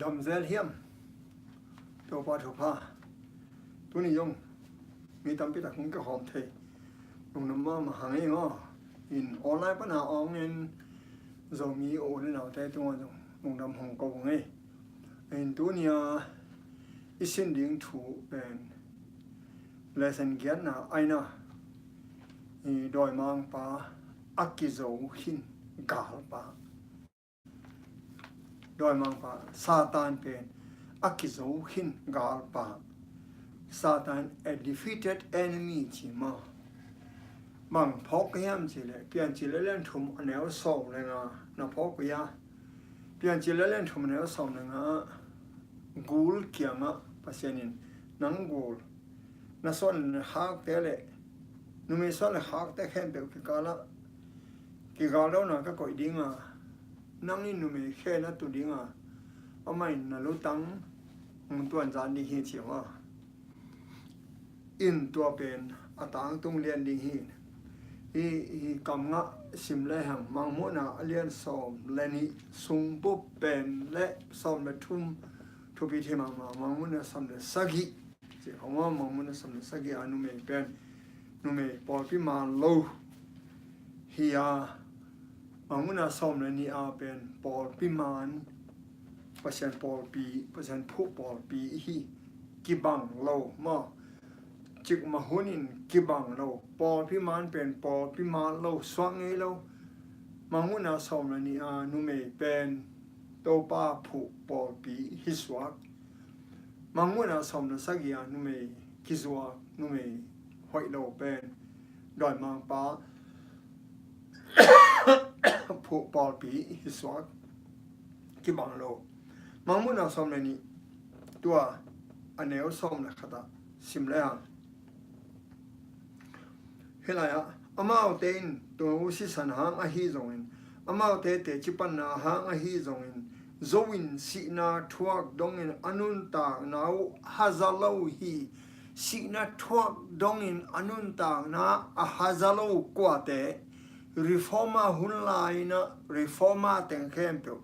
ดำเซลเฮียมตัวปลาถูกผ้าตัวนี้ยงมีตามพิทักษ์ก็หอมเทลงน้ำมาหางเองอ่ะอินออนไลน์ปัญหาออนเงินจะมีโอ้ได้หนาแต่ตัวจงลงดำหงกงไงอินตัวนี้อีสิ่งดิ่งถูเป็นเลเซนเกียนนะไอ้น่ะอีดอยมังปาอักกิโซหินกาลปาดอยมังปาซาตานเป็นอักกิโซหินกาลปาซาตาน a defeated enemy จีมาบางพกยามจีเลยเปลี่ยนจีเล่นทุ่มอันแนวส่งเลยนะนับพกยาเปลี่ยนจีเล่นทุ่มอันแนวส่งเลยนะกูลเกี่ยงอ่ะภาษาหนึ่งนังกูลน่าส่วนหักเตะเลยนุ่มส่วนหักเตะแค่เดียวกี่กาละแล้วนะก็ก่อยดิ้งอ่ะนั่งนี่นุ่มแค่นั้นตัวดิ้งอ่ะเอาไม่น่ารู้ตั้งมันตัวจานดีเหี้ยว่าอินตัวเป็นอาตางตุงเรียนดีเหี้ยอีกำงะสิมเลยหังมังมุนาเรียนสอบและนี่สุงปุ๊บเป็นและสอบและทุ่มทุกปีที่มังมุนาสำเร็จสักกี่เจ้าของว่ามังมุนาสำเร็จสักกี่อนุเมย์เป็นนุเมย์ปอลพิมาโลฮิยามังมุนาสอบและนี่อาเป็นปอลพิมานเปอร์เซ็นต์ปอลปีเปอร์เซ็นต์ผู้ปอลปีฮีกิบังโลมาจึกมาหุนินกิบังเราปอพิมานเป็นปอพิมานเราสว่างไงเรามังมุนาสอมนี่อานุเมเป็นโตปาผู้ปอปีฮิสวากมังมุนาสอมนะสักอย่างนุเมกิสวากนุเมหอยเราเป็นดอยมังปาผู้ปอปีฮิสวากกิบังเรามังมุนาสอมนี่ตัวอันเนวสอมนะขตาสิมแล้วเฮลัยอะอามาเอาเต็นตัวอุสิสันหางอาฮีจงอินอามาเอาเตเตจิปันนาหางอาฮีจงอินโจวินสีนาทวักดงอินอนุนตากนาวฮัซาโลฮีสีนาทวักดงอินอนุนตากนาฮัซาโลกว่าเตรีฟอร์มาหุ่นลายนะรีฟอร์มาเต็งเข้มเปียว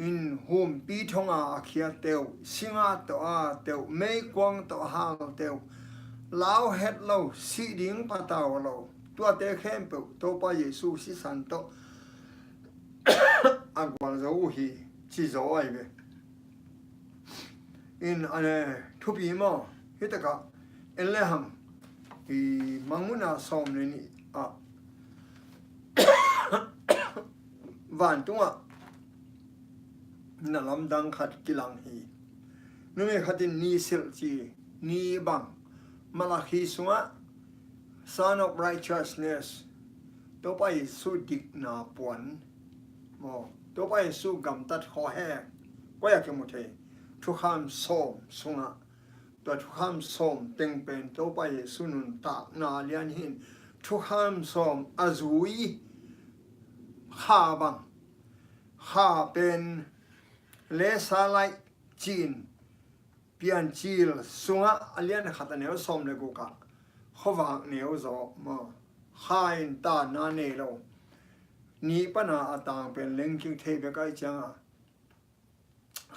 อินหุ่มปีทงอาเขียเตียวสิงาตัวเตียวไม่กวางตัวหางเตียวลาวเฮ็ดเราสีดิ่งปะตาวเราตัวเตะเข้มเปิดตัวปะเยซูสิสันโตอักวันจะอู้ฮีจีโซไอเวอินอันทุบีมาฮิตกะเอเลหังอีมังมุนาสอมนี่อ่ะวันตัวนั่นลำดังขัดกิลังฮีนู่นเองขัดนี่เซลจีนี่บังMalachi sunga son of righteousness ตัวไปสู้ดิกนาปวนโมตัวไปสู้กำตัดคอแห้ก็อยากจะมุเททุกคำส้มsunga ตัวทุกคำส้มเต็งเป็นตัวไปสู้นุนตากนาเลียนหินทุกคำส้มอาซุยข้าบังข้าเป็นเลสาไลจีนเปลี่ยนจีลสุงะเลียนขัดเนวสมเลยกูกะขวางเนวจอมาข้าอินตานาเนโลนี่ปัญหาต่างเป็นเล็งคิงเทเบกัยจัง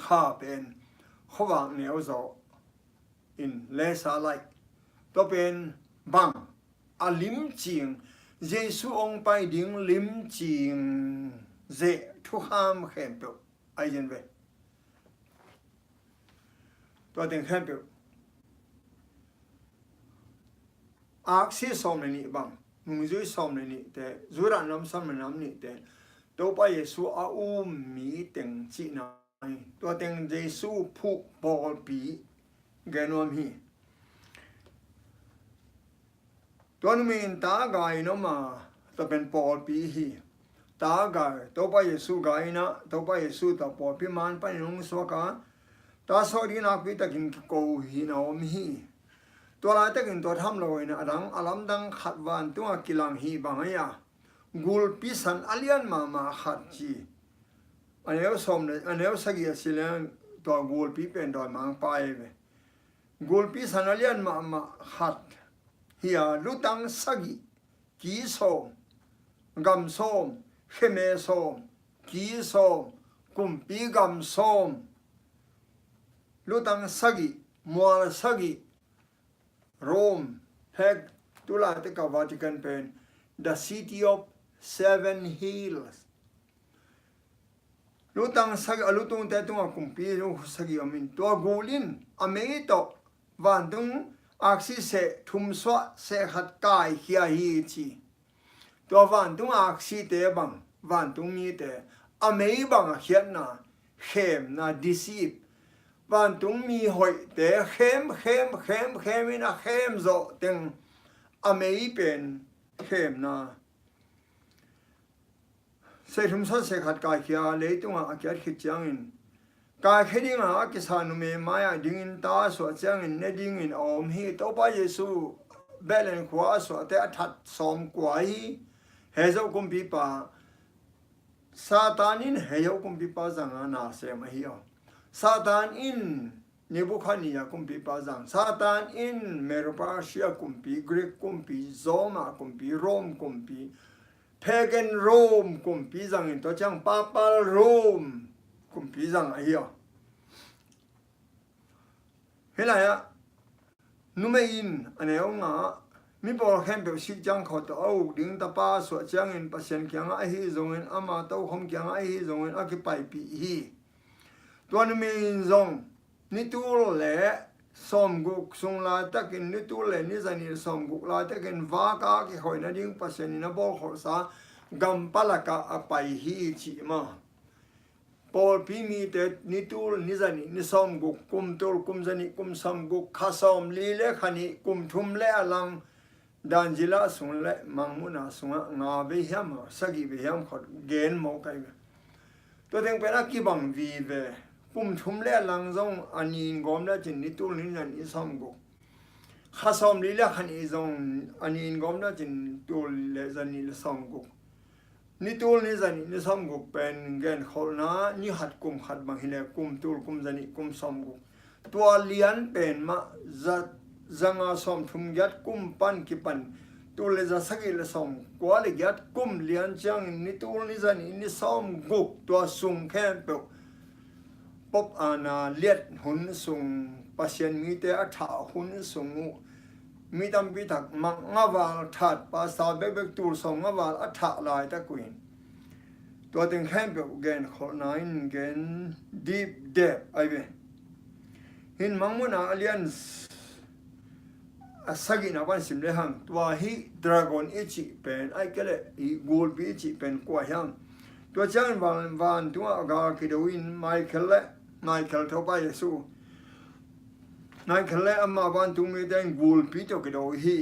ข้าเป็นขวางเนวจออินเลสาไลตัวเป็นบังอลิมจิงเยซูองไปดิ่งลิมจิงเจทุกขามเข้มเปียวไอเย็นเวตัวเต็งแค่เปียวอาร์ซีสอมในนี้บังมุงจุยสอมในนี้แต่จุราน้ำซ้ำในน้ำนี้แต่ตัวไปเยซูอาอูมีเต็งจีนายตัวเต็งเยซูผู้บอลปีแกนวมฮีตัวนู้มีตากายน้ำมาตัวเป็นบอลปีฮีตากายตัวไปเยซูกายนะตัวไปเยซูตัวบอลปีมันไปนุ่งสวกาตาสอดีนักวิตากินโกหินอมฮีตัวลายตะกินตัวทำลอยนะดังอลัมดังขัดวันตัวกิลังฮีบางอย่างกูลพิสันอเลียนมาขัดจีอันนี้สมเลยอันนี้สักอย่างสิเลนตัวกูลพิเป็นดอยมังไปเวกูลพิสันอเลียนมาขัดเฮียลุตังสักกีสมกำสมเขเมสมกีสมกุมปีกำสม ลูตังสักิมัวสักิโรมแพกตุลาติกาวาติกันเป็น the city of seven hills ลูตังสักิลูตุงแต่ตุงกุมปีลูสักิอามินตัวกูลินอเมริโตวันตุงอักษิเสทุมสวะเสขัดกายเฮียฮีจีตัววันตุงอักษิเตบังวันตุงมีเตอเมริบังเขียนนะเข้มนะดิซีฟวันตุงมีหอยเตเข้มนะเข้มโจตึงอเมริเป็นเข้มนะเสทุมสวะเสขัดกายเฮียเลยตุงอาเกียรขิดจังอินกายคิดยังอากิสานุเมมายดิ่งตาสวดจังอินเนดิ่งอินอมฮีตัวพระเยซูเบลนขวาสวดแต่ทัดสอมกว่าฮีเฮโซกุมปีปาซาตานินเฮโซกุมปีปาจังอานาเซมาฮีอซาตานอินนิบุคานียกุมปีปาจังซาตานอินเมโรปาเชียกุมปีกรีกกุมปีโซมากุมปีโรมกุมปีเพเกนโรมกุมปีจังอินตัวจังปาปาโรมกุมปีจังไอ้ยอเฮลัยะนุเมอินอันเอวงะมีปอลแคมเปลชิจังเขาตัวเอาดิ่งตาป้าสวดจังอินปัสเซนเกียงไอฮีจงอินอามาเต้าคมเกียงไอฮีจงอินอากิไปปีฮีตัวนุเมอินจงนิตูเล่สมกุกสุงลาตะกินนิตูเล่นิจันิสมกุกลาตะกินวากากิหอยนาดิ่งปัสเซนินาบอลขอสากัมปะละกะอไปฮีจิมาพอพี่มีแต่นิตูลนิจันินิสมกุกกุมตูลกุมจันิกุมสมกุกข้าสมลีเลขันิกุมทุมเลอลังดันจิลาสุงเลมังมุนาสุงงาเบียมสกิเบียมขดเกณฑ์โมกัยตัวเองเป็นนักกีบังวีเวกุมทุมเลอลังจงอันนี้กอมได้จินนิตูลนิจันิสมกุกข้าสมลีเลขันิจงอันนี้กอมได้จินตูลเลจันิลสมกุกนี่ตูลนี่จันนี่สมกุกเป็นเงินขอนะนี่หัดกุมหัดบางทีเลยกุมตูลกุมจันนี่กุมสมกุกตัวเลียนเป็นมาจังอาสมทุมยัดกุมปันกิปันตัวเลจะสักเลยสมกว่าเลยยัดกุมเลียนจังนี่ตูลนี่จันนี่สมกุกตัวสุงแค่เปล่าปบอาณาเลียดหุ่นสุงปัศยันมีแต่อัฐาหุ่นสุงมีตำพิทักมังงาวาลถัดภาษาเบกตูสงงาวาลอัฐลายตะกุยตัวตึงแค่เปเกนขอนัยเกนดีฟเดบไอเบหินมังมุนาเลียนสักินาวันสิมเลหังตัวฮีดราก้อนอิจิเป็นไอเกลฮีกูลปีอิจิเป็นกว่ายังตัวจังวันตัวอากาคิดวินไมเคิลทบายสูนายเขาเล่อามาบ้านทุ่งมีแต่กูลปีตัวกระโดดฮี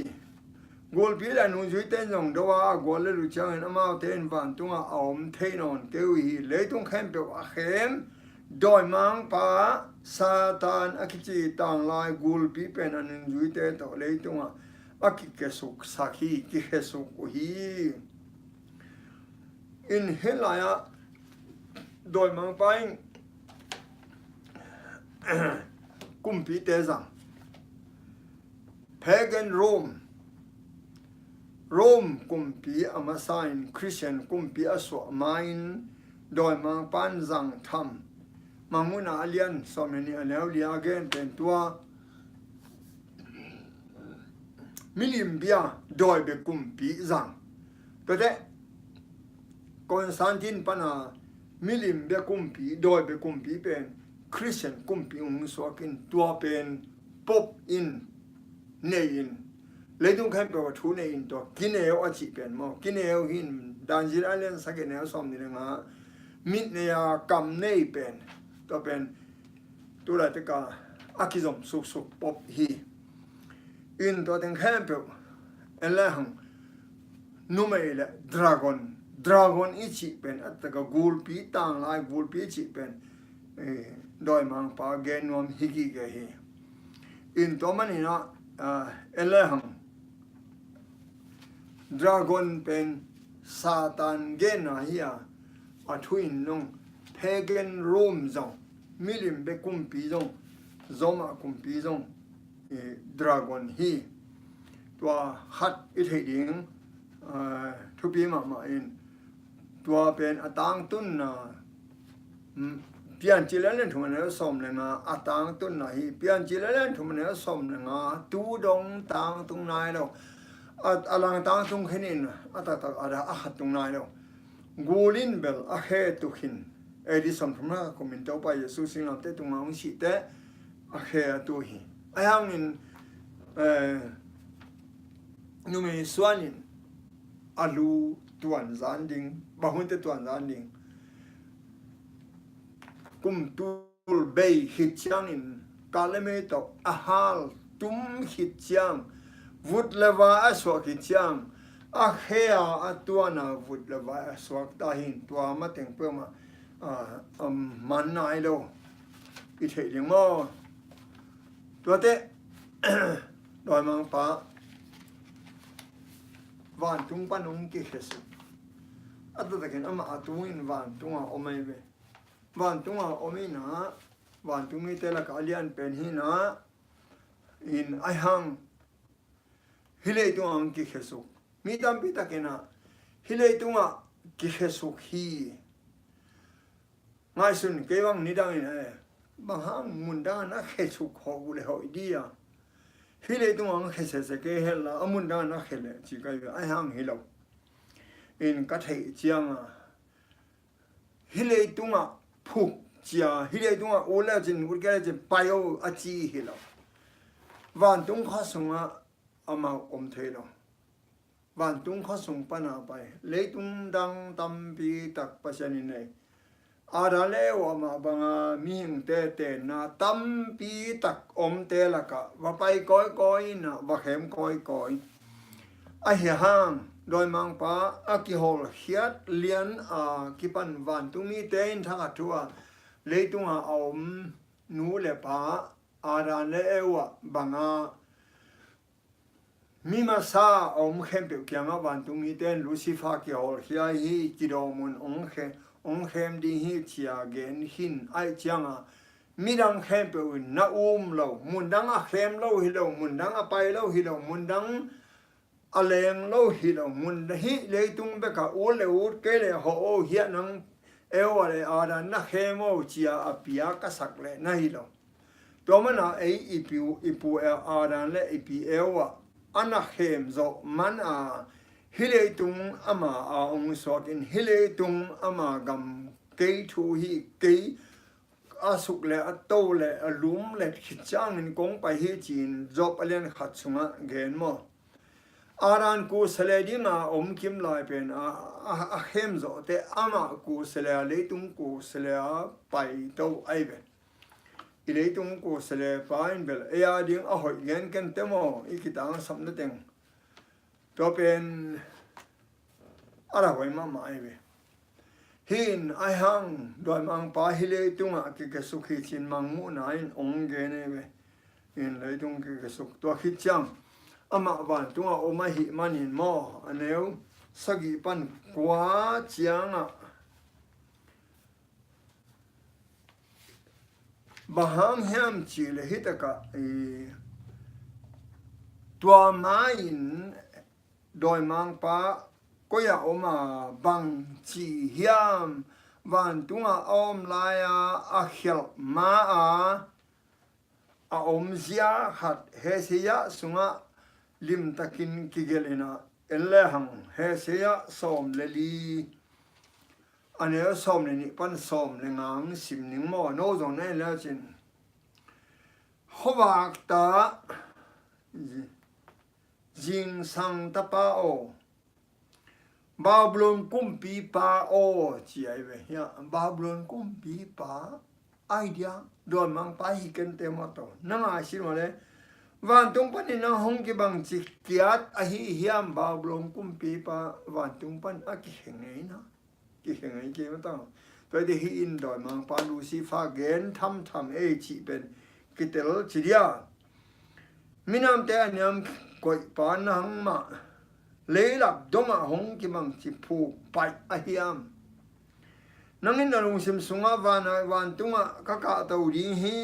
กูลปีแล้วนุ่งชุดเต้นจงดัวกูเลยรู้จักอามาเต้นบ้านทุ่งเอาเทนอนเกวฮีเลยทุ่งเข้มเปล่าเข้มโดยมังป้าซาตานอากิจิต่างลายกูลปีเป็นอันนุ่งชุดเต้นตัวเลยทุ่งอากิเกสุกสักฮีกิเกสุกฮีอินเฮลายะโดยมังป้ากุมปีเตจังเพเกนโรมกุมปีอามาไซน์คริสเตียนกุมปีอสวมายน์โดยมังปันจังทำมังมุนาเลียนสมัยนี้แล้วเลียเกนเป็นตัวมิลิมเบียโดยเบกุมปีจังตัวเด็กคอนสแตนตินปนามิลิมเบียกุมปีโดยเบกุมปีเป็นคริสเตียนกุมปีองค์สวกินตัวเป็นป๊อบอินเนยินเลยต้องแค่เป็นวัตถุเนยินตัวกินเอวอาชีเป็นมอกินเอวหินดันจิราเลียนสักเนวสมนี่นะงะมิดเนียกำเนยเป็นตัวเป็นตัวอะไรที่ก็อากิจมสุกป๊อบฮีอินตัวต้องแค่เป็นอะไรหังนุ่มเอเลดราก้อนอีชีเป็นอัตตะก็กูลปีต่างลายกูลปีชีเป็นโดยมังปาเกนวมฮิกิเกฮีอินตัวมันนี่นะเอเลหังดราก้อนเป็นซาตานเกนเฮียอัทุอินนงเพเกนโรมจงมิลิมเบกุมปีจงจอมากุมปีจงดราก้อนฮีตัวฮัดอิทธิดิงทุปีมาอินตัวเป็นอตังตุนนะ เปลี่ยนจีเล่นถุมันเอสมเลยงาอัตางตุนไหนเปลี่ยนจีเล่นถุมันเอสมเลยงาตูดงตางตุงนายแล้วอลังตางตุงขนินอัตตะอะไรอาหัดตุงนายแล้วกูลินเบลอาเฮตุขินเอดิสันพม่าคอมเมนต์เอาไปเยซูสิงห์เตตุงมาอุชิเตอาเฮตุหิไอ้ฮังนินนูมีส่วนนินอาลูตัวอันจานดิงบางคนเตตัวอันจานดิงกุมตูลเบย์หิตจังอินกาเลเมตอกอาฮาลตุมหิตจังวุดเลวาอสวกิตจังอาเฮียอัตัวน่ะวุดเลวาอสวกตาหินตัวมาเต็งเพื่อมามันนายโลอิเทลิงมอตัวเตโดยมังปะวันตุงปนุงกิเขสุอัตตะเกนอามาตุงินวันตุงอาอมัยเววันตุงอาอมินะวันตุงมีเตละกาเลียนเป็นหินะอินไอฮังฮิเลตุงอังกิเขสุมีตัมปิตะเกนะฮิเลตุงอากิเขสุฮีง่ายสุดเกี่ยวังนิดังอินบางฮังมุนดานะเขสุขอกุเลหอยดีอ่ะฮิเลตุงอังเขเสเสเกเฮล่ะมุนดานะเขเลจิกายไอฮังฮิโลอินกัทเฮเจียงอ่ะฮิเลตุงอ่ะพุกเจียฮิเลตุงอ่ะโอเลจินอุดแกจินไปเอาอาจีฮิโลวันตุงข้าสงอ่ะอามาอมเทโลวันตุงข้าสงปนาไปเลตุงดังตัมปีตักปัจจานินเนอาดาเลวอามาบังอามีหิงเตเตนะตัมปีตักอมเตละกะว่าไปก้อยก้อยนะว่าเข็มก้อยก้อยไอเหี้ยห้างโดยมังปะอากิโฮลเฮียดเลียนกิปันวันตุงมีเตนทักทัวเลตุงอาอมนูเลปะอาดาเลวบังอามีมาซาอมเข้มเปียวเกียงวันตุงมีเตนลูซิฟากิโฮลเฮียฮีกิโดมุนองเข้มดีฮีเชียเกนหินไอเจียงมีดังเข้มเปียวน่าเรามุนดังเข้มเราฮิโลมุนดังไปเราฮิโลมุนดังอะไรเราฮิโลมุนฮิเลยตุงเบกะโอเลอูเกเลโฮเฮียนังเอวอะไรอาดันนักเข้มโอเชียอภิยากษักเลนะฮิโลตัวมันอีปูอาดันเลอีพีเอวอันนักเข้มโซมันฮิเลตุงอามาองสอกินฮิเลตุงอามากำเกยทูฮีเกยอาสุกเลอโตเลอลุมเลขิจางนินกงไปฮีจีนจบอเลียนขัดสุงะเกนมออารันกูเสลดิงอมคิมลายเป็นเข้มโซเตอามากูเสลเลตุงกูเสลไปโตไอเบอิเลตุงกูเสลไปเบลเอียดิงหอยเงินกันเตมออีกิตังสัมนเต็งตัวเป็นอะไรไว้มาหมายเวหินไอหังโดยมังปาฮิเลตุงกิกสุขิจินมังมุนายองเกเนเวหินเลยตุงกิกสุขตัวขิดจังอามาวันตุงโอมาหิมันินมออันเอวสกิปันกว่าจังบะฮังแฮมจีเลหิตกะตัวมาอินโดยมังปาก็อยากออกมาบังจีเฮียมวันตุงอมลายอาเขลมาอมเสียหัดเฮเซียสุงะลิมตะกินกิเกลินะเอลเลหังเฮเซียสอมเลลีอันนี้สอมเลยนี่ปันสอมเลยงังสิมนิงมอโนจงนั่นแล้วจินขวากตาจิงสังตะปาโอบาบลอนกุมปีปาโอจีไอเวียบาบลอนกุมปีปาไอเดียโดนมังไปฮิกันเตมโตนั่งอาศิมาเลยวันตุงปันนี่นั่งห้องกิบังจิกยัดอหิเฮียมบาบลอนกุมปีปาวันตุงปันอากิเหงไงนะกิเหงไงเกี่ยวต้องตัวเดียหินโดนมังปาลูซิฟาเกนทำเอจีเป็นกิเตลจีเดียมินามเตอันยามกอยปานังมาเลยหลับดงหงกิมังจิผูไปอาเฮียมนังอินนลุงซิมสุงาวันตุงกะกะตาวดีฮี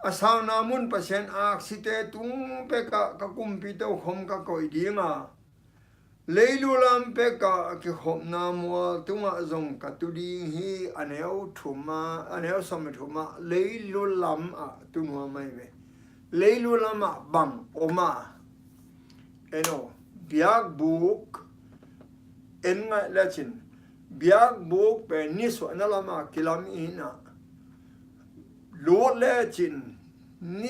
อาสาวนามุนเปอร์เซ็นต์อักซิเตตุงเปกะกะกุมปิโตคมกะกอยดีงา lấy lu làm bé cả cái hộp nam mua tung ở dòng cả tu đi hi anh éo thủ ma anh éo xong thủ ma lấy lu làm à tu mua mày về lấy lu làm à bằng oma eno biak book en ngay là chín biak book bé ni so na làm à kilam ina lúa lẽ chín ni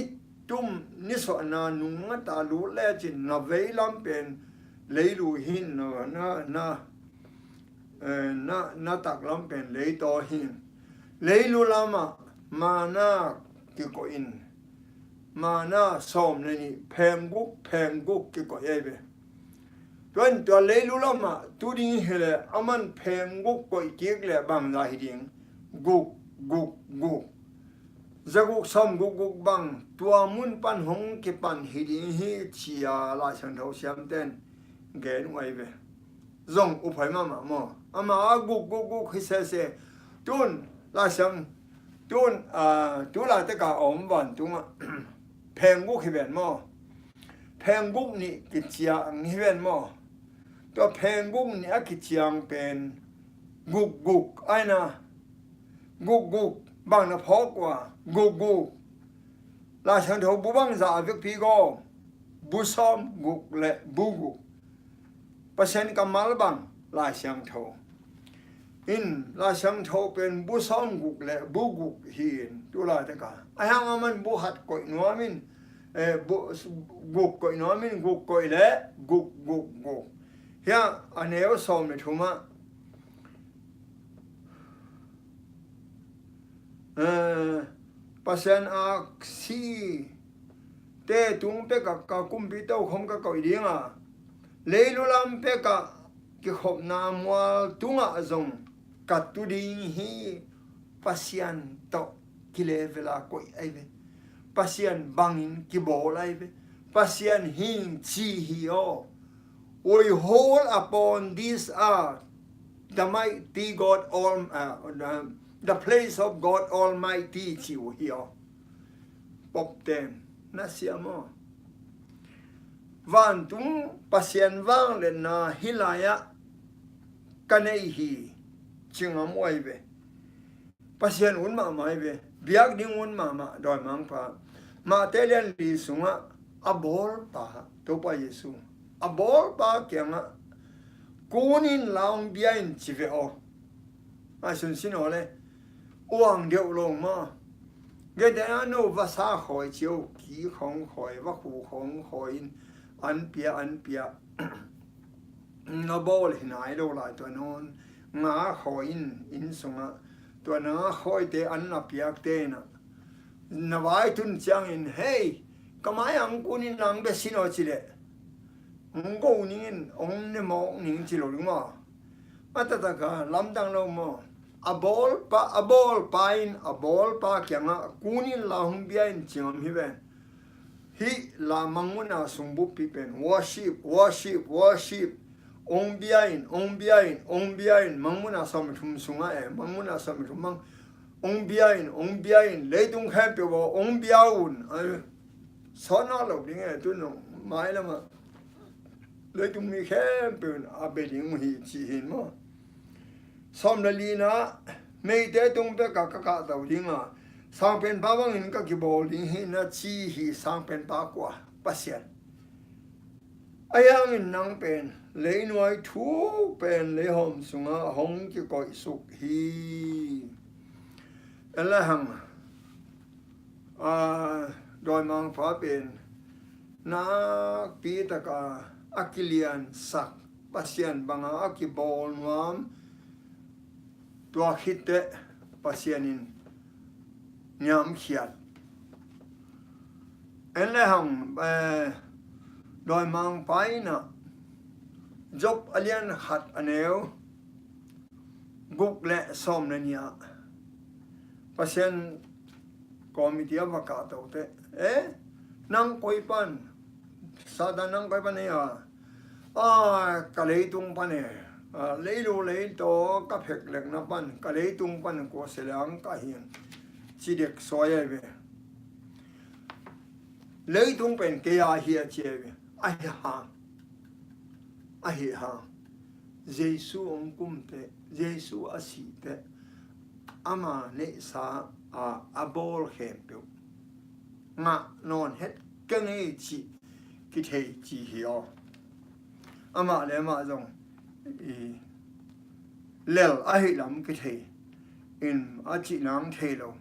tum ni so na nung ta lúa lẽ chín na vei làm bên lấy lu hin na tak lam pen lấy to hin lấy lu lama mà na ki ko in mà na som này phèm guk ki ko ebe tuan tua lấy lu lama tu ding hele aman phèm guk ko kiek le bang la hiding guk zaguk som guk bang tua mun pan hong ki pan hiding hi chia la chang thau siam ten gen ngoài về dùng u phải mà mà gục khi xe tuôn là xong tuôn tu là tất cả ổn vận tuôn à phèn gục khi về mà phèn gục nị cái chiang khi về mà to phèn gục nị cái chiang bên gục ai na gục bằng nó phó qua gục là xong thầu bu bằng giả việc pi go bu som gục lệ bu gục persen kamal bang la xiang thâu in la xiang thâu pen bu som guk le bu guk hin tu la ta ka ayang aman bu hat koi no min bu guk koi no min guk koi le guk ya aneo som ne thuma persen a si te tung pe ka kum pi tau khom ka koi ding à lấy lu làm bé cả cái hộp nam mua tung ở dòng cả tu đi hi pasien to kile vela koi ai ve pasien bangin ki bol ai ve pasien hin chi hi o we hold upon this earth the mighty God all the place of God Almighty chiu hi o pop tem na siamo van tung pasien vang le na hilaya kanei hi chingam oi ve pasien un ma mai ve biak ding un ma doi mang pa ma telian li sunga abol pa to pa yesu abol pa kyanga kunin laung biain chive o ma sun sin ole uang deu long ma ge de ano va sa khoi chiu ki khong khoi va khu khong khoi an pia nó bol hinai đâu lại tụi nó ngã khỏi in sunga tụi nó khỏi te an na piak te na vai tun chang in hey kamai ang kunin nang be sino chile ngo nin ong ne mo nin chilo ma atata ka lam dang lo mo a bol pa kyanga kunin la hung bia in chingam hi ben hi la manguna sumbu pipen worship ong biain manguna som thum sunga manguna som thum mang ong biain leidung happy wo ong biaun sona lo ding tu no mai la ma leidung mi happy a beding hi chi hin mo som la lina mei te tung pe ka tau ding a sang pen ba bang in ka ki bol ding hi na chi hi sang pen ba kwa pasien ayang in nang pen le noi thu pen le hom sunga hong ki koi suk hi ala hang doi mang fa pen na pi ta ka akilian sak pasien banga aki bol nuam tua khite pasienin nhắm khiat en le hang đôi mang phái na job alian hat aneu guk le som na nia pasien committee of ka to te nang koi pan sada nang koi pan ya ka le tung pan lấy lu lấy to ka phek lek na pan ka le tung pan ko selang ka hian chỉ được soi về lấy tung pen kia hiya che về ai ha a hi ha Jesu ong kum te Jesu a si te ama ne sa a abol khem pe nga non het ka nge chi ki thei chi hiyo ama le ma jong lel a hi lam ki thei in a chi nang thei lo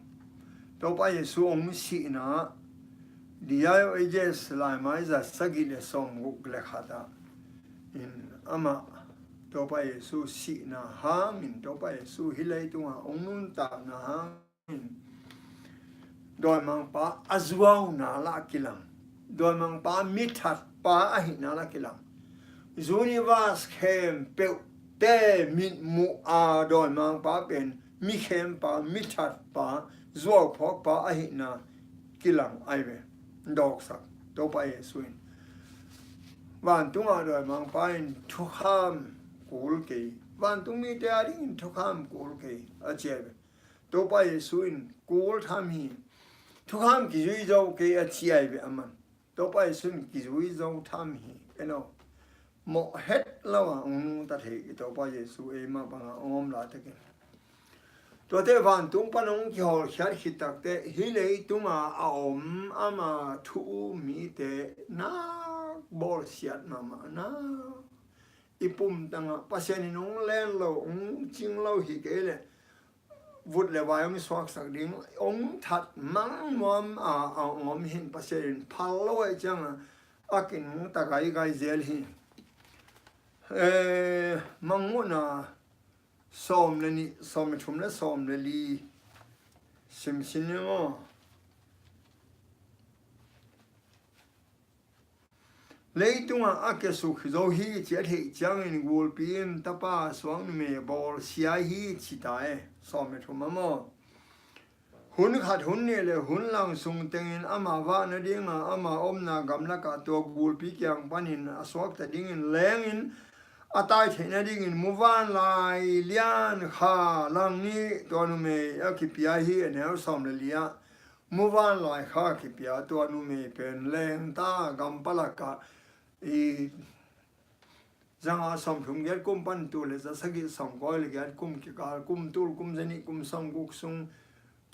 to pa Jesu ong si na dia yo ejes lai mai za sagi le song guk le khata in ama to pa Jesu si na ha min to pa Jesu hilai tu ha ong nun ta na ha min doi mang pa azwau na la kilang doi mang pa mithat pa a hi na la kilang universe khem pe te min mu a doi mang pa pen mi khem pa mithat pa zwau phok pa a hi na kilang ai ve dok sak to pa Jesu in van tung a doi mang pa in thu kham kul ke van tung mi te a ring thu kham kul ke a che to pa Jesu in kul tham hi thu kham ki zui zo ke a chi ai ve aman to pa Jesu in ki zui zo tham hi eno mo het lawa ong ta the to pa Jesu e ma ba om la te ke to te van tung pa nong ki hol khar hi tak te hi le tung a om ama thu mi te na bol siat mama na ipum tanga pasien nong len lo ong ching lo hi ke le vut le vai ong swak sak ding ong that mang mom a om hin pasien phal lo ai chang akin ta gai zel hi manguna som le ni som thum le som le li sim sin mo leitunga ake su zo hi che the chang in gul pin ta pa swang me bol sia hi chi tae som thum mo hun khat hun ne le hun lang sung tengin ama wa na dinga ama om na gam na ka to gul pi kyang panin aswak ta ding in leng in atai thena ding in muwan lai lian kha lang ni to nu me akipia hi ne som le lia muwan lai kha kipia to nu me pen leng ta gam palaka i zanga som thum get kum pan tu le za sagi som ko le get kum ki ka kum tul kum zani kum som guk sung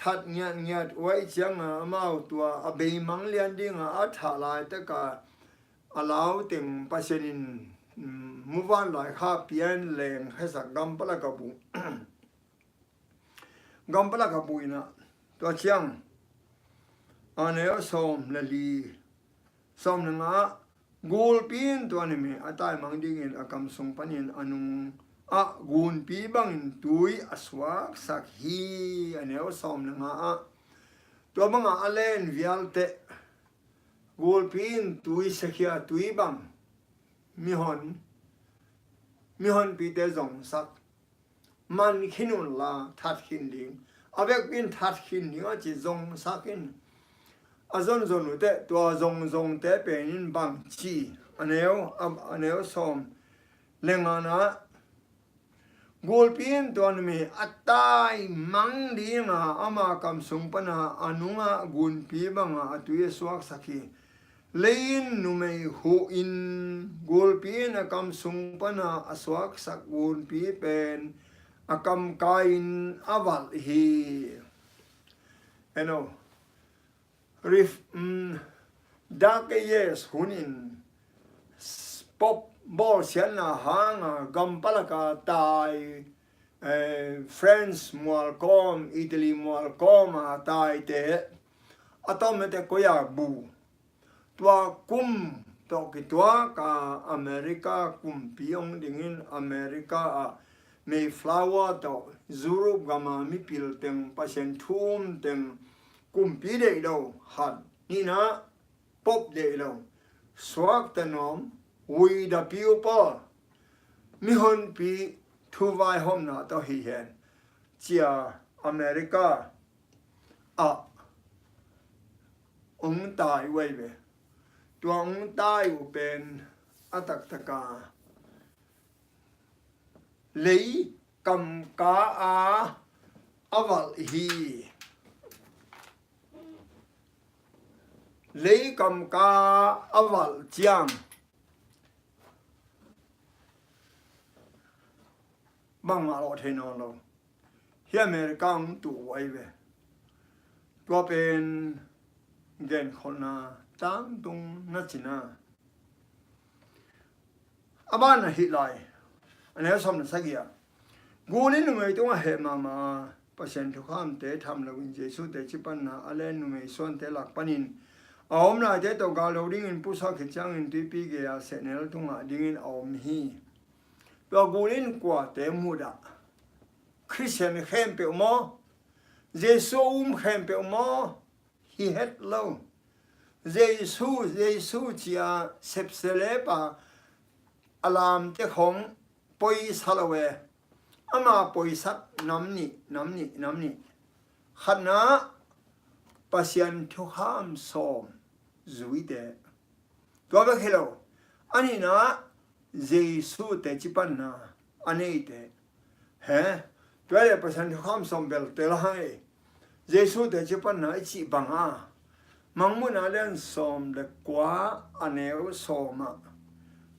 that nyat wai chiang a mau tua a be mang lian ding a tha lai ta ka allow tem pasenin muwan lai kha pian leng hesa gam pala ka bu gam pala ka bu ina to chiang ane som le li som nga gol pin to ani me atai mang ding in akam sung panin anung a gun pi bang in tui aswak sak hi ane som nga a to banga alen vialte gol pin tui sakhia tui bang mi hon pi te zong sak man khinun la that khin ding avek pin that khin ni a chi zong sakin azon zon te to zong te penin bang chi aneo som lengana golpin ton me atai mang dinga ama kam sung pana anunga gun pi banga atuye swak sakhi lein numei hu in golpin akam sung pana aswak sak gun pi pen akam kain aval hi eno rif dark yes hunin pop bol siana hanga gampalaka tai France mualcom Italy mualcom tai te atomete koya bu tua kum to ki tua ka America kum piong dingin America a Mayflower to Zuru gama mi pil teng pasien thum teng kum pi de do han ni na pop de do swak tanom we the people mi hon pi thu vai hom na to hi hen chia America a tai wei ve tuang tai u pen atak taka lei kam ka a aval hi lei kam ka aval chiang บังมาเราเทนอนเราเฮียเมริกันตัวไว้เวตัวเป็นเด่นคนนาตั้งตรงนัจินาอาบ้านน่ะฮิตไลอันนี้สมสักอย่างกูนี่หนุ่มไอ้ตัวเฮมาเปอร์เซ็นต์ทุกข้ามเตะทำแล้ววินเจสุเตะชิปันนาอะไรหนุ่มไอ้ส่วนเตะหลักปนินเอาหน้าเตะตัวกาลดิ้งอินผู้สักจังอินทีปีเกียเสนเนลตุงอ่ะดิ้งอินเอามีฮีตัวกูนี่กว่าเตะมุดะคริสเตียนเข้มเปียวมอเยซูเข้มเปียวมอฮีเฮ็ดโลเยซูจะเสพเสเลปะอารามเจ้าของปอยสาลเวอามาปอยสักน้ำนี่ขณะปัสยันทุกข้ามสมจุยเดตัวเบกเฮโลอันนี้นะเยซูเตจิปันนะอันนี้เตเฮ้ตัวเด็กปัสยันทุกข้ามสมเบลเตละให้เยซูเตจิปันนะอิจิบังอามังมุนาเลียนสมเล็กกว่าอันเอวสมะ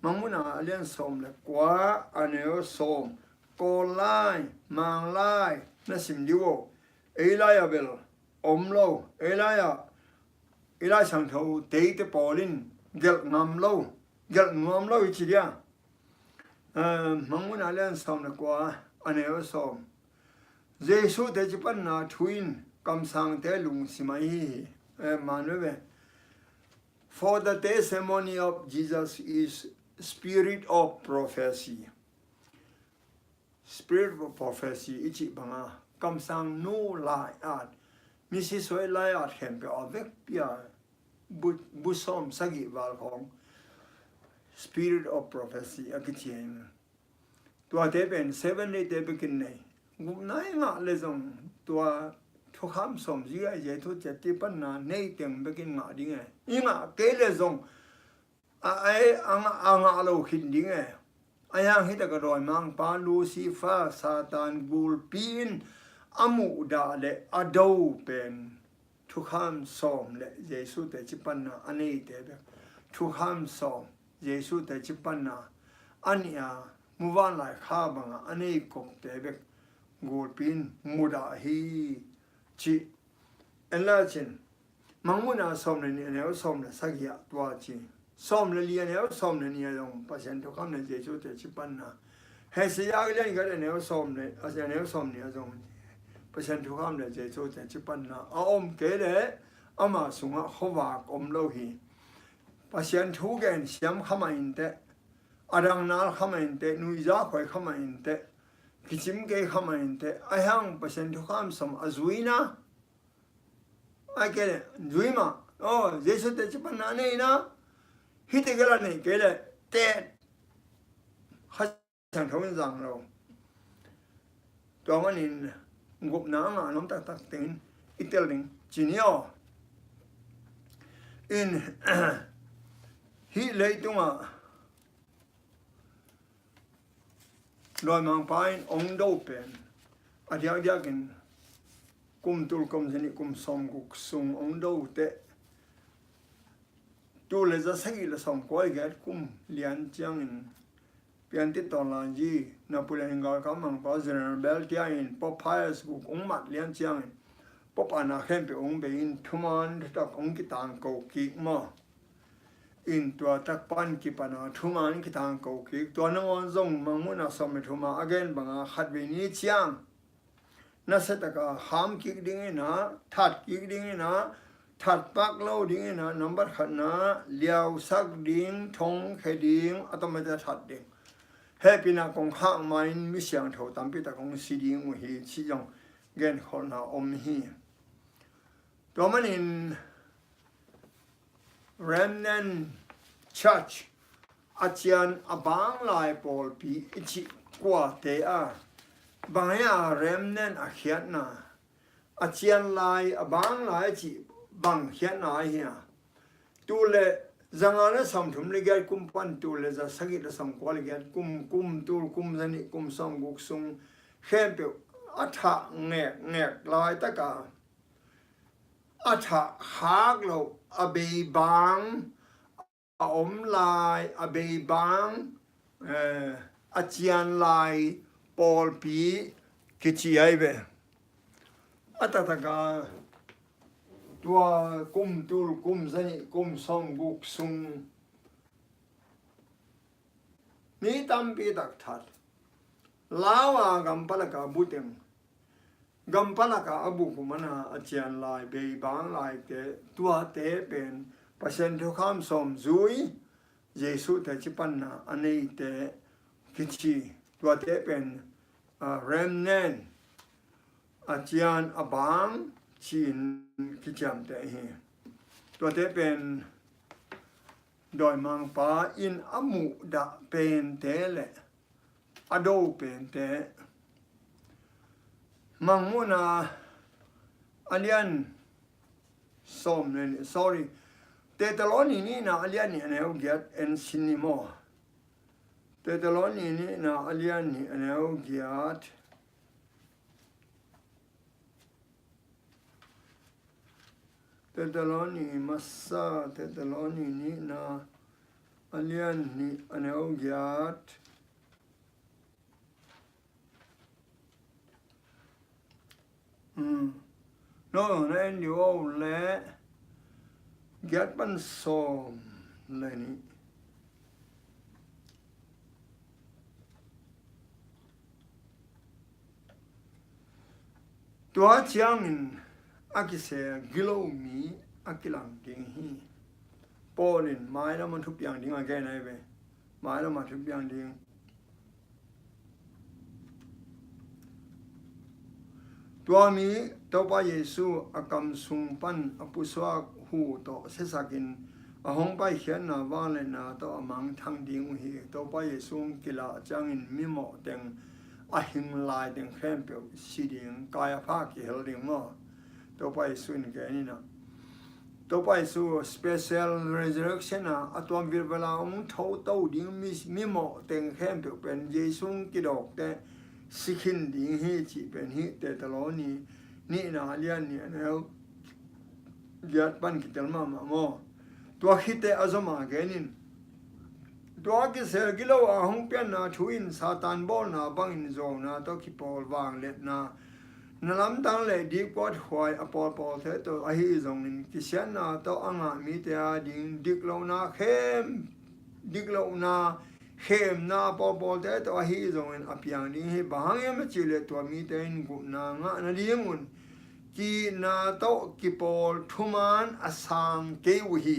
มังมุนาเลียนสมเล็กกว่าอันเอวสมโกไลมังไลนั่นสิมดิวเอลายาเบลอมโลเอลายสังเทวเตยเตปอลินเกลงามโลอีกทีเดียวมังมุนาเลียนสมเล็กกว่าอันเอวสมเยซูเตจิปันนาทวินคำสั่งเตลุงสิมาฮีManuel. For the testimony of Jesus is spirit of prophecy. Spirit of prophecy ichi banga kam sang no lai at misi soi lai at hem pe avek pia bu som sagi wal khong spirit of prophecy akitien. Tua te ben 7 day te bekin nei. Ngum nai nga le zong tuaทุกคำสมจีไอ้เจ้าทุกเจ็ดที่ปัญหาในเตียงไปกินหงาดิ้งไงยิ่งอ่ะเกลเลยส่งไอ้อ่างเราขินดิ้งไงไอ้ยังฮิตกระโดดมังปาลูซิฟ้าซาตานบูลปีนอามูดาเลอดูเป็นทุกคำสมเลยเยซูแต่จิปัญหาอันนี้เด็กทุกคำสมเยซูแต่จิปัญหาอันนี้มุวันไหลข้าบังอันนี้กบเด็กบูลปีนมูดาฮีจีเอ็นลาจินมังมุนาสมเนนี่เนี่ยสมเนสักยะตัวจีสมเนเลียเนี่ยสมเนนี่ยงปัจจัยทุกคำเนี่ยเจจูเตจิปันนาเฮสิยาเลียนก็เนี่ยสมเนอาจารย์เนี่ยสมเนี่ยจงปัจจัยทุกคำเนี่ยเจจูเตจิปันนาอมเกเรอามาสุงะขวากอมโลหีปัจจัยทุกแกนเสียมขมาอินเตอารังนาลขมาอินเตนุยจาคอยขมาอินเตกิจิมเกย์ขมาอินเตไอ้ฮังเปอร์เซ็นต์ทุกคำสมอจุยนะไอ้เกย์จุยมาโอ้เยซูเตจิปันนาเนี่ยนะฮิตเกล้าเนี่ยเกย์เตะข้าสั่งทวินสั่งเราตัวมันอินงบน้ำน้ำตักเต็นอิตาลีจีเนียอินฮิเลยตัวมาโดยมังไปองค์ดูเป็นอาเดียกันกุมตุลกุมสนิกุมสมกุกซุงองค์ดูเตะตัวเลจะสักกี่ละสมก้อยแกกุมเลียนจังอินเปลี่ยนติดต่อหลังจีนับเป็นงานการมังป้าเจเนอเรลเบลที่อินป๊อปพายส์กุกองมัดเลียนจังอินป๊อปอนาเข้มไปองค์เบอินทุมันตักองกิตานกูกิกมาอินตัวตักปันกิปนาทุมันกิตานกูกิกตัวน้องจงมังมุนาสมัยทุมาagainบังอาขัดวินิจจังนั่นเสร็จก็หามกิกดิ้งนะทัดกิกดิ้งนะทัดปักเล่าดิ้งนะนับขัดนะเลี้ยวสักดิ้งทงเขดิ้งอัตมาจะทัดดิ้งเฮปินักคงข้างไม่มีเสียงเท่าตามพิตาคงสีดิ้งอุหิชิจงเกณฑ์คนหาอมฮีตัวมันอินRemnant Church อาจารย์บางหลายปอลปีอิจิกว่าเตะบางอย่าง Remnant อาเขียนนะอาจารย์หลายบางหลายจีบางเขียนนะเฮียตัวเล่จังงานสมทุมเลยแกกุมปันตัวเล่จะสักกี่สมกว่าเลยแกกุมตัวกุมจันนี่กุมสมกุกซุงเข้มเปียวอัฐะแงกลายตะกาอัฐะหากเราอเบบางอมลายอเบบางอาจารย์ลาย ปอลปีกิจไอเบอัตตะกาตัวกุมตูลกุมสนิกุมซองบุกซุงมีตัมปีตักทัดลาวากัมปะละกาบุติงกัมปะละกาอบุกุมนาอาจารย์ลายเบย์บางลายเตตัวเตเป็นเปอร์เซ็นต์ทุกคำสมจุยเยซูแต่จิปันนาอันนี้เตกิจตัวเตเป็นเรมเนนอาจารย์อบางชินกิจามเตเฮตัวเตเป็นโดยมังปาอินอมุดะเป็นเตเลอโดเป็นเตมังมุนาอันยันส้มเนี่ย sorry เตตลอนีนี่นะอันยันเนี่ยเนี่ยเกียรติเอ็นซินิโมเตตลอนีนี่นะอันยันเนี่ยเนี่ยเกียรติเตตลอนีมัสซาเตตลอนีนี่นะอันยันนี่อันเนี่ยเกียรติโน่นเอ็นอยู่แล้วเกียรติมันส้มเลยนี่ตัวเชียงอากิเซกิโลมีอากิลังดิงฮีปอลินไม้แล้วมันทุบอย่างดิงมาแก่ไหนไปไม้แล้วมาทุบอย่างดิงตัวมีตัวพระเยซูอากำสุงปันอปุสวาหูต่อเสสกินอหงไปเขียนนาว่าเลยนาตัวมังทางดิงฮีตัวพระเยซูกิลาจังอินมิโมเต็งอาหิมลายเต็งแค่เปียวสีดิงกายภาคเฮลดิงมั่วตัวพระเยซูนี่แกนี่นะตัวพระเยซู special resurrection นะอัตวันวิเวลาองเท่าเต้าดิงมิโมเต็งแค่เปียวเป็นเยซูกิดอกแต่สิขินดิงฮีจีเป็นฮีแต่ตลอดนี้นี่นะเลียนเนี่ยแล้วเดียดปันกิตลมาโมตัวคิดแต่อาจมาแกนินตัวกิเสกิโลอาหงเปียนนาช่วยซาตานบอลนาบังอินโซนาตัวคิปอลวางเล็ดนานลำตังเลยดีกว่าหวยอปอลปอลเถตัวอหิซงนินกิเชนนาตัวอ่างมีแต่ดิ่งดิกโลนาเข้มดิกโลนาเข้มนาปอลปอลเถตัวอหิซงนินอภิยังดิ่งให้บางยังไม่จิเลตัวมีแต่อินกุนางะนาดิ่งมุนกีนาโตกิปอลทุมานอสังเกวฮี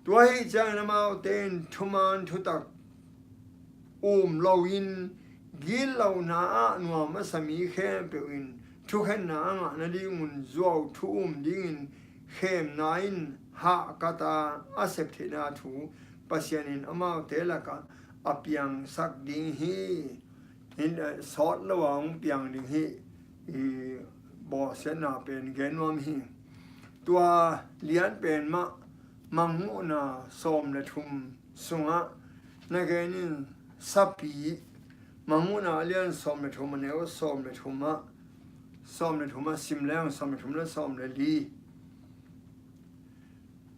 ตัวให้ใจนมาเต็นทุมานทุตักลาวินกิลลาวนาหนัวมาสมีเข้มเปวินทุกเห็นนางนาดิมุนจวบทุ่มดิ่งเข้มนายนหากตาอาเซปเทนาทูปัสยานินอามาเตลกะอภิยังสักดิ่งฮีอินสอดระหว่างเปียงดิ่งฮีบอเสนาเป็นเกนวมฮีตัวเลียนเป็นมังมุนาสมเลทุมสุงะนักนินสับปีมังมุนาเลียนสมเลทุมเนวสมเลทุมะสิมแล้วสมเลทุมและสมเลลี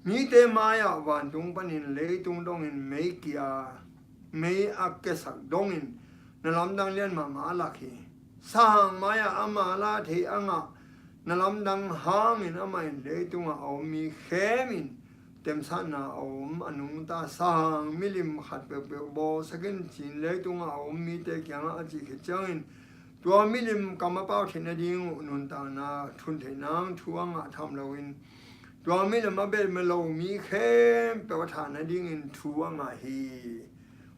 มีเตมายาวันตุงปนินเลตุงดงอินเมกิอาเมอักเกสักดงอินนลำดังเลียนมาลักฮีสร้างมายาอามาลาเทอังะนลำดังหามินอามาอินเลตุงเอามีเขมินเต็มสันนาอมอนุตาสร้างมิลิมขัดเปเปบอสกินจินเลตุงเอามีเตกียงอาจิขจังอินตัวมิลิมกรรมเป้าเทนดิงนุนตานาทุนเทนังทวงทำเราอินตัวมิลิมมาเบลเมโลมีเขมเปวฐานดิงอินทวงฮี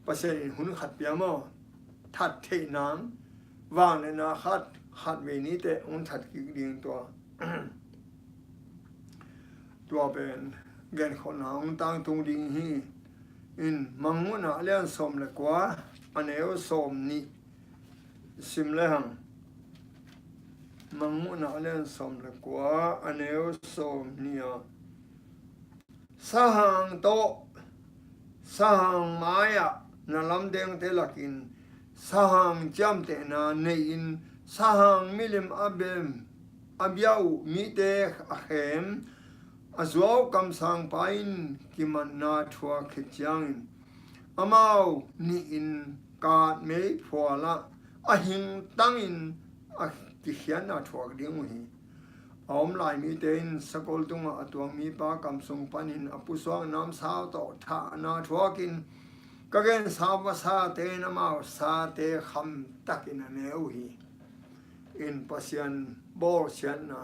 ปัสเซนหุนขัดเปียโมทัดเทนังวางในนาขัดเวนี้แต่อุนทัดกิดิงตัวเป็นเกณฑ์คนหางตั้งตรงดิ่งฮีอินมังมุนาเลี้ยงสมเลยกว่าอันเอวสมนี่สิมเลยหังมังมุนาเลี้ยงสมเลยกว่าอันเอวสมนี่อ่ะสหังโตสหังมายะนั่นลำเดงเตลักินสหังจำเตนาเนอินสหังมิลิมอับยาวมีเตอเขมอาจวกำสังไปกิมันนาทัวขจังอามาวนี่อิน กาดไม่พอละอาหิงตั้งอินอากิเขียนนาถวกดิ้งหีอมลายมีเตนสกอลตุงอตัวมีปากำสงปันินอปุสวงน้ำสาวต่อท่านาถวกินก็เกณฑ์สาวสาเตนมาสาเตคำตักินเนวหีอินปัสยันบอลเชียนนา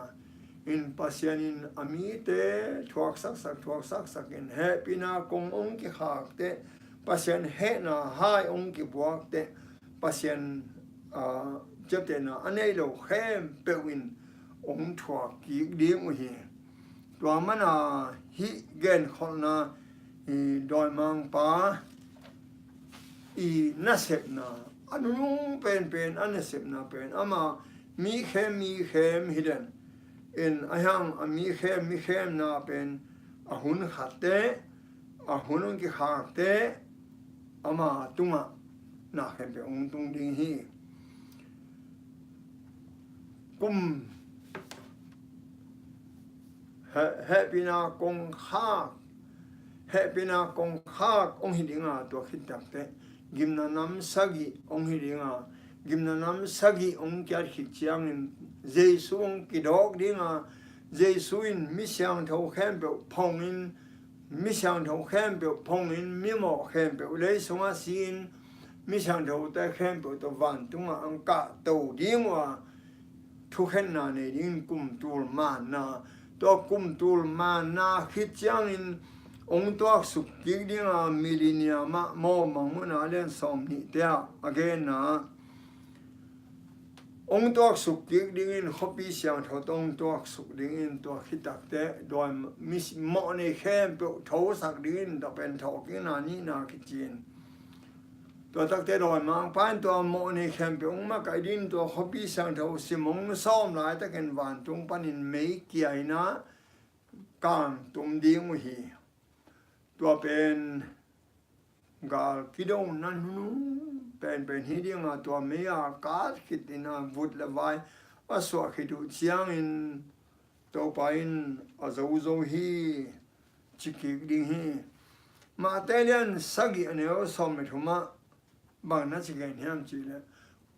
อินปัสยันอินอามีเตถวกสักอินเฮปินากงองกิขากเตปัสยันเฮนาหายองกิบวกเตปัสยันเจ็บเตนะอันนี้เราเข้มเปวินองถวกกีกดิ้งหีตัวมันฮิเกนคนนาดอยมังปาอีนัสเซปนาอันนู้นเป็นอันนัสเซปนาเป็นอามามีเข้มฮิเดนอินอายังมีเข้มนาเป็นอาหุนขัดเตอาหุนกิขัดเตอามาตุงะนาเข้มเป็นองตุงดิ้งฮีกุมเฮปินากงคากองหิดิงาตัวคิดดักเตกิมนานัมสกิองหิดิงากิมนานัมสกิองแกขิดเชียงอินเจสุองกิดอกดิงาเจสุอินมิเชียงเท่าเข้มเปลพงอินมิเชียงเท่าเข้มเปลพงอินมิหมอเข้มเปลเลยสงอาศีนมิเชียงเท่าแต่เข้มเปลตัววันตุงอังกะตัวดิงว่าทุกเห็นนาในดิงกุมตูลมานาตัวกุมตูลมานาคิดเชียงอินองตัวสุกิดิงามิลิเนียมาโมมังมุนาเลียนสอมนิเตียอเกนะองตัวสุกิดิงินขบิเสียงทอตองตัวสุกิดิงินตัวคิดตักเตโดยมิสมอในเข้มเปทอสักดิงินตัวเป็นทอกินานี่นาคิดจีนตัวตักเตโดยมังปานตัวมอในเข้มเปองมาไกดินตัวขบิเสียงทอสิมงซ้อมหลายตะเกันวันตรงปันินไม่เกี่ยนะกางตุมดิ้งหีตัวเป็นกาคิดงนั่นนู้เป็นฮิดิงาตัวเมียกาดคิดนะวุดละไว้ว่าสวคิดูเชียงอินตัวไปอินอาจจะอุโซฮีชิกิดิงฮีมาเตลียนสักอย่างเนี่ยสมัยทุ่มบางนัดสิเกนเฮียมจีเลย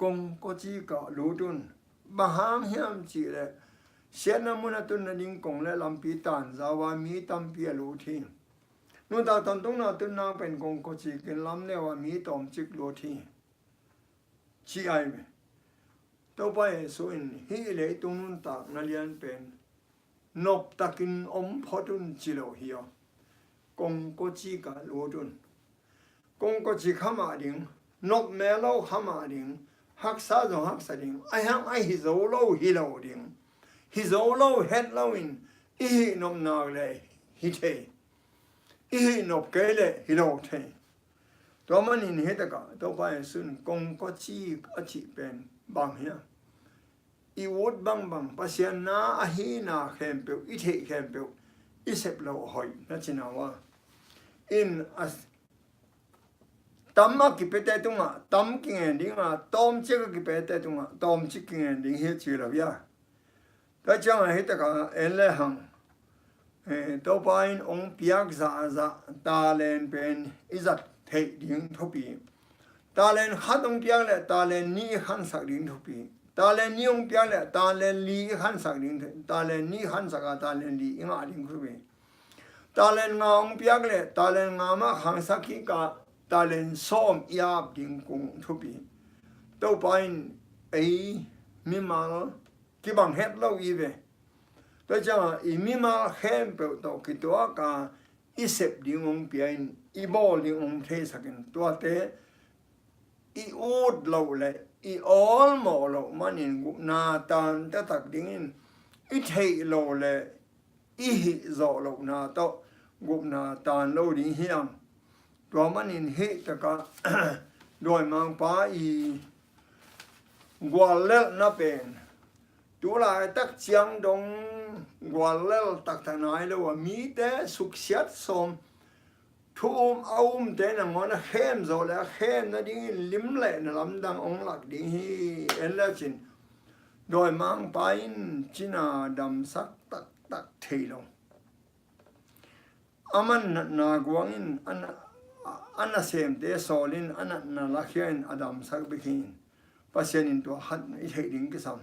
กงก็จีกะลูตุนบางหามเฮียมจีเลยเสียน้ำมันตุนนั่นดิงกงและลำปีตันจาวามีตัมเปียลูทีนู่นตาตอนตรงนั้นตุนนางเป็นกงก็จีกินลำเนี่ยว่ามีตอมจิกลูทีชีไอเมตัวไปส่วนฮีเลยตรงนู้นตากนั่นเรียนเป็นนบตะกินอมพอตุนจิโลเฮียกงก็จีกะลูตุนกงก็จีขมาดิงนบแม่เล่าขมาดิงฮักษาจงฮักษาดิงไอฮังไอฮิโซโลฮิโลดิงฮิโซโลเฮ็ดโลอินอีนบนาเลยฮิเทอีนบเกลฮิโลเทตัวมันอินเฮตกะตัวไปสุนกงก็จีอจิเป็นบางเฮียอีวุดบางปัสยานาอหินาเข้มเปลอิเทเข้มเปลอิเสปโลหอยนั่นจินาว่าอินอัสตัมมากิเปเตตุงะตัมกิเงดิงะตอมจิกกิเปเตตุงะตอมจิกกิเงดิงเฮจิลาวยาแต่จังเฮตกะเอเลหังตัวไปองเปียกซาตาเลนเป็นอิจัดเทดิงทุปีตาเลนขัดองเปียกเลยตาเลนนี่ขันสักดิงทุปีตาเลนนี่องเปียกเลยตาเลนลีขันสักดิงตาเลนนี่ขันสักตาเลนลีอิงอาดิงทุปีตาเลนงาองเปียกเลยตาเลนงามาขันสักขี้กาตาเลนซ้อมยาบดิงกุงทุปีตัวไปไอมิมาลกิบังเฮ็ดเล่าอีเวตัวจังอีมิมาเข้มเปล่าตัวคิดตัวกาอีเสพดิงองเปียนอีบอลดิงองเทสักินตัวเตอีอูดเล่าเลยอีออลหมอเล่ามันอินกุนาตานแต่ตักดิ่งอีเทเล่าเลยอีหิโซเล่านาโตกุนาตานเล่าดิ่งเฮียมตัวมันอินเฮตกะโดยมังป้าอีกว่าเล่น่าเป็นตัวลายตักเชียงดงกว่าเล่ตักทนายแล้วว่ามีแต่สุขเสียดสมทุ่มเอาแต่หนังมันเข้มโซแล้วเข้มนั่นดิ้งลิ้มเละนะลำดังองหลักดิ้งฮีเอลแล้วจินโดยมังไปจินาดำสักตักเทลงอามันนากวางอินอัน anh xem để solin anh na la khian Adam sak bikin pasien in to hat i thei ding ke sam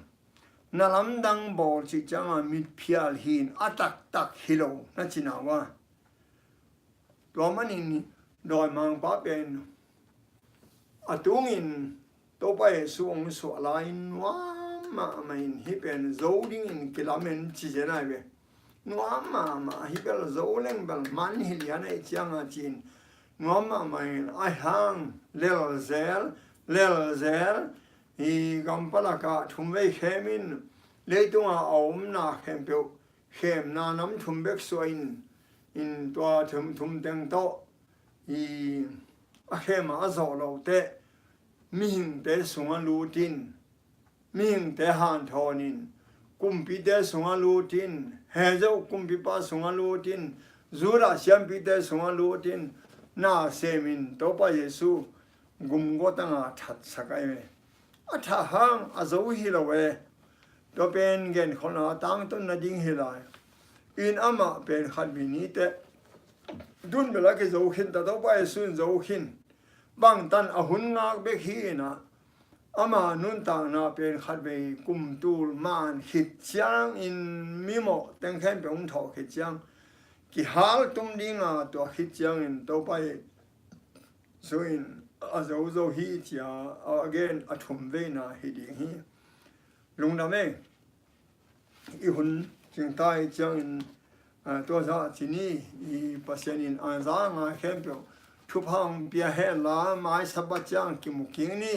na lam dang bol chi changa mit phial hin atak tak hilo na chinawa to manin doi mang pa pen atungin to pa suong su lain wa ma main hi pen zolding in kilamen chi jena be nuam ma hi bel zoleng bel man hi lian ai changa chin nuam ma main ai hang lel zel hi gampala ka thumve khemin leitunga aum na khempeu khem na nam thumbek soin in to thum teng to i a khem a zo lo te mi hing te sunga lutin mi hing te han thonin kumpi te sunga lutin hezo kumpi pa sunga lutin zura siampi te sunga lutin na semin to pa yesu gumgo tanga that sakai atha hang azo hi lawe to pen gen khona tang ton na ding hi lai in ama pen khat bini te dun bela ke zo khin ta to pa yesu zo khin bang tan ahun ngak be hi na ama nun tang na pen khat be kum tul man hit chang in mimo teng khen pe tho hit chang ki hal tum dinga to hit chang in to pa so in azo hi chia again athum ve na hi ding hi lung da me i hun ching tai chang in to za chini i pasien in an za nga khem pe thu phang bia he la mai sabat chang ki mu king ni